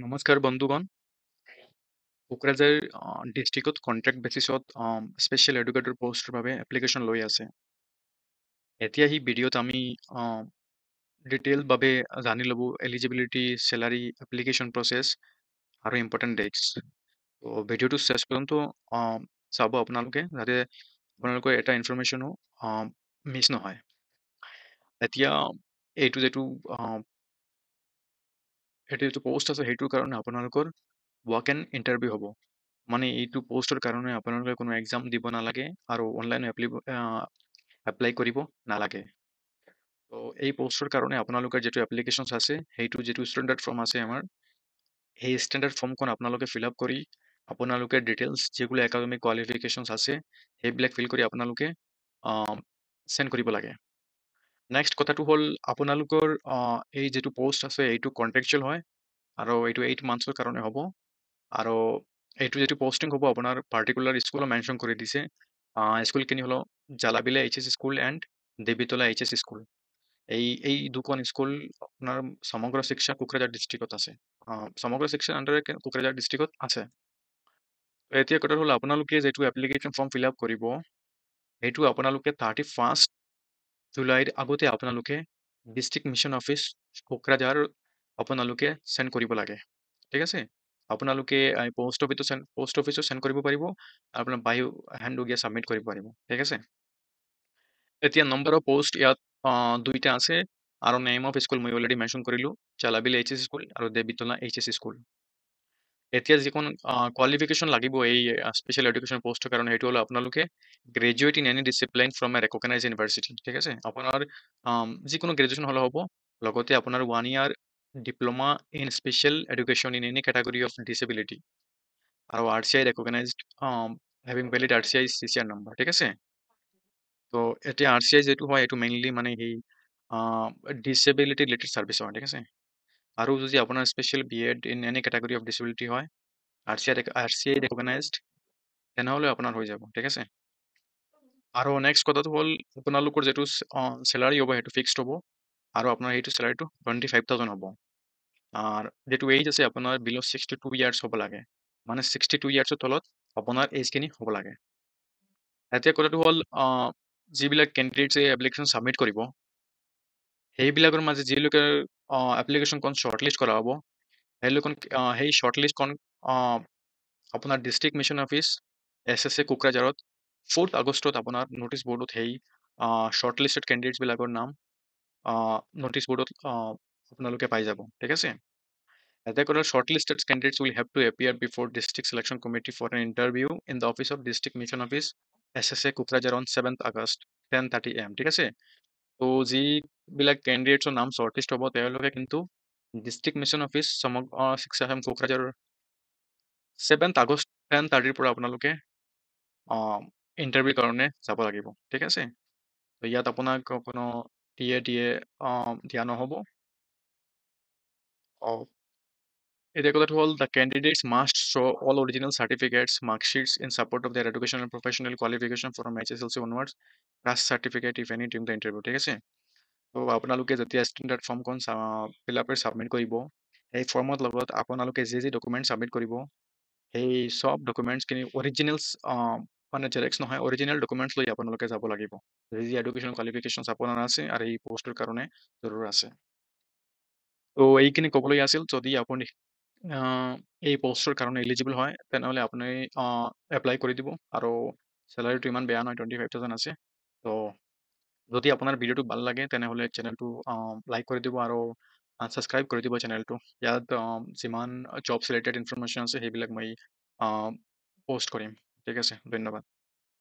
নমস্কাৰ বন্ধুগণ। কোকৰাঝাৰ ডিষ্ট্ৰিক্টত কন্ট্ৰেক্ট বেচিছত স্পেচিয়েল এডুকেটৰ পোষ্টৰ বাবে এপ্লিকেশ্যন লৈ আছে। এতিয়া এই ভিডিঅ'ত আমি ডিটেইলভাৱে জানি ল'ব এলিজিবিলিটি, চেলাৰী, এপ্লিকেশ্যন প্ৰচেছ আৰু ইম্পৰ্টেণ্ট ডেটছ। তো ভিডিঅ'টো শেষ পৰ্যন্ত চাব আপোনালোকে, যাতে আপোনালোকৰ এটা ইনফৰমেশ্যনো মিছ নহয়। এতিয়া এইটো আহ, যিটো পোষ্ট আছে সেইটোৰ কাৰণে আপোনালোকৰ ৱাক এণ্ড ইণ্টাৰভিউ হ'ব। মানে এইটো পোষ্টৰ কাৰণে আপোনালোকে কোনো এক্সাম দিব নালাগে আৰু অনলাইন এপ্লাই কৰিব নালাগে। তো এই পোষ্টৰ কাৰণে আপোনালোকৰ যিটো এপ্লিকেশ্যন আছে, সেইটো যিটো ষ্টেণ্ডাৰ্ড ফৰ্ম আছে আমাৰ, সেই ষ্টেণ্ডাৰ্ড ফৰ্মখন আপোনালোকে ফিল আপ কৰি আপোনালোকে ডিটেইলছ যিগুলো একাডেমিক কোৱালিফিকেশ্যনছ আছে সেইবিলাক ফিল কৰি আপোনালোকে চেণ্ড কৰিব লাগে। নেক্সট কথাটো হ'ল আপোনালোকৰ এই যিটো পোষ্ট আছে এইটো কণ্ট্ৰেকচুৱেল হয় আৰু এইটো 8 মান্থছৰ কাৰণে হ'ব। আৰু এইটো যিটো পষ্টিং হ'ব আপোনাৰ পাৰ্টিকুলাৰ স্কুলো মেনশ্যন কৰি দিছে। স্কুলখিনি হলো Jalabila HS school and Debitola HS school. এই দুখন স্কুল আপোনাৰ সমগ্ৰ শিক্ষা কোকৰাঝাৰ ডিষ্ট্ৰিক্টত আছে। সমগ্ৰ শিক্ষা আণ্ডাৰে কোকৰাঝাৰ ডিষ্ট্ৰিক্টত আছে। এতিয়া কথা হ'ল আপোনালোকে যিটো এপ্লিকেশ্যন ফৰ্ম ফিল আপ কৰিব, সেইটো আপোনালোকে 31 জুলাইৰ আগতে আপোনালোকে ডিষ্ট্ৰিক্ট মিছন অফিচ কোকৰাঝাৰ আপোনালোকে চেণ্ড কৰিব লাগে। ঠিক আছে। আপোনালোকে পোষ্ট অফিচত চেণ্ড কৰিব পাৰিব, আপোনাৰ বাই হেণ্ড ছাবমিট কৰিব পাৰিব। ঠিক আছে। এতিয়া নম্বৰ অফ পোষ্ট ইয়াত দুইটা আছে আৰু নেম অফ স্কুল মই অলৰেডি মেনশ্যন কৰিলোঁ, চালাবিল এইচ এছ স্কুল আৰু দেৱীতলা এইচ এছ স্কুল। এতিয়া যিখন কোৱালিফিকেশ্যন লাগিব এই স্পেচিয়েল এডুকেশ্যন পোষ্টৰ কাৰণে, সেইটো হ'ল আপোনালোকে graduate in any discipline from A recognise university. ঠিক আছে। আপোনাৰ যিকোনো গ্ৰেজুৱেশ্যন হ'লে হ'ব, লগতে আপোনাৰ 1 year diploma in special education in any category of disability আৰু RCI recognised having valid RCI CCR number. ঠিক আছে। তো এতিয়া RCI যিটো হয় এইটো মেইনলি মানে সেই ডিচেবিলিটি ৰিলেটেড ছাৰ্ভিচ হয়। ঠিক আছে। আৰু যদি আপোনাৰ special BEd in any category of disability হয়, RCI ৰেকগনাইজড, তেনেহ'লে আপোনাৰ হৈ যাব। ঠিক আছে। আৰু নেক্সট কথাটো হ'ল আপোনালোকৰ যিটো চেলাৰী হ'ব সেইটো ফিক্সড হ'ব আৰু আপোনাৰ সেইটো চেলাৰীটো 25,000 হ'ব। আৰ যেটো এইজ আছে আপোনাৰ বিলো 62 ইয়াৰ্ছ হ'ব লাগে, মানে 62 ইয়াৰ্ছৰ তলত আপোনাৰ এইজখিনি হ'ব লাগে। এতিয়া কথাটো হ'ল যিবিলাক কেণ্ডিডেটছে এপ্লিকেশ্যন ছাবমিট কৰিব, সেইবিলাকৰ মাজে যিলোকে এপ্লিকেশ্যনখন শ্বৰ্টলিষ্ট কৰা হ'ব, সেই শ্বৰ্টলিষ্টখন আপোনাৰ ডিষ্ট্ৰিক্ট মিছন অফিচ SSA কোকৰাঝাৰত 4 আগষ্টত আপোনাৰ নটিচ বৰ্ডত সেই শ্বৰ্টলিষ্টেড কেণ্ডিডেটছবিলাকৰ নাম নটিচ বৰ্ডত আপোনালোকে পাই যাব। ঠিক আছে। The shortlisted candidates will have to appear before District Selection Committee for an interview in the office of District Mission Office, SSA Kukrajar on 7th August, 10:30 AM. ঠিক আছে। তো যিবিলাক কেণ্ডিডেটছৰ নাম শ্বৰ্টলিষ্ট হ'ব তেওঁলোকে কিন্তু ডিষ্ট্ৰিক্ট মিছন অফিচ শিক্ষাসাম কোকৰাঝাৰৰ 7th August 10:30 পৰা আপোনালোকে ইণ্টাৰভিউৰ কাৰণে যাব লাগিব। ঠিক আছে। তো ইয়াত আপোনাক কোনো দিয়ে দিয়া নহ'ব। এতিয়া কথাটো হ'ল the candidates must show all original certificates, mark sheets in support of their education and professional qualification from HSLC onwards, caste certificate if any during the interview. ঠিক আছে। তো আপোনালোকে যেতিয়া ষ্টেণ্ডাৰ্ড ফৰ্মখন ফিল আপ কৰি ছাবমিট কৰিব, সেই ফৰ্মত লগত আপোনালোকে যি ডকুমেণ্ট ছাবমিট কৰিব, সেই চব ডকুমেণ্টছখিনি অৰিজিনেলছ মানে জেৰেক্স নহয়, অৰিজিনেল ডকুমেণ্টছ লৈ আপোনালোকে যাব লাগিব, যি এডুকেশ্যন কোৱালিফিকেশ্যনছ আপোনাৰ আছে আৰু এই পষ্টৰ কাৰণে জৰুৰ আছে। তো এইখিনি ক'বলৈ আছিল, যদি আপুনি এই পষ্টৰ কাৰণে এলিজিবল হয় তেনেহ'লে আপুনি এপ্লাই কৰি দিব আৰু চেলাৰীটো ইমান বেয়া নহয়, 25,000 আছে। তো যদি আপোনাৰ ভিডিঅ'টো ভাল লাগে তেনেহ'লে চেনেলটো লাইক কৰি দিব আৰু ছাবস্ক্ৰাইব কৰি দিব চেনেলটো। ইয়াত যিমান জবছ ৰিলেটেড ইনফৰমেশ্যন আছে সেইবিলাক মই পষ্ট কৰিম। ঠিক আছে। ধন্যবাদ।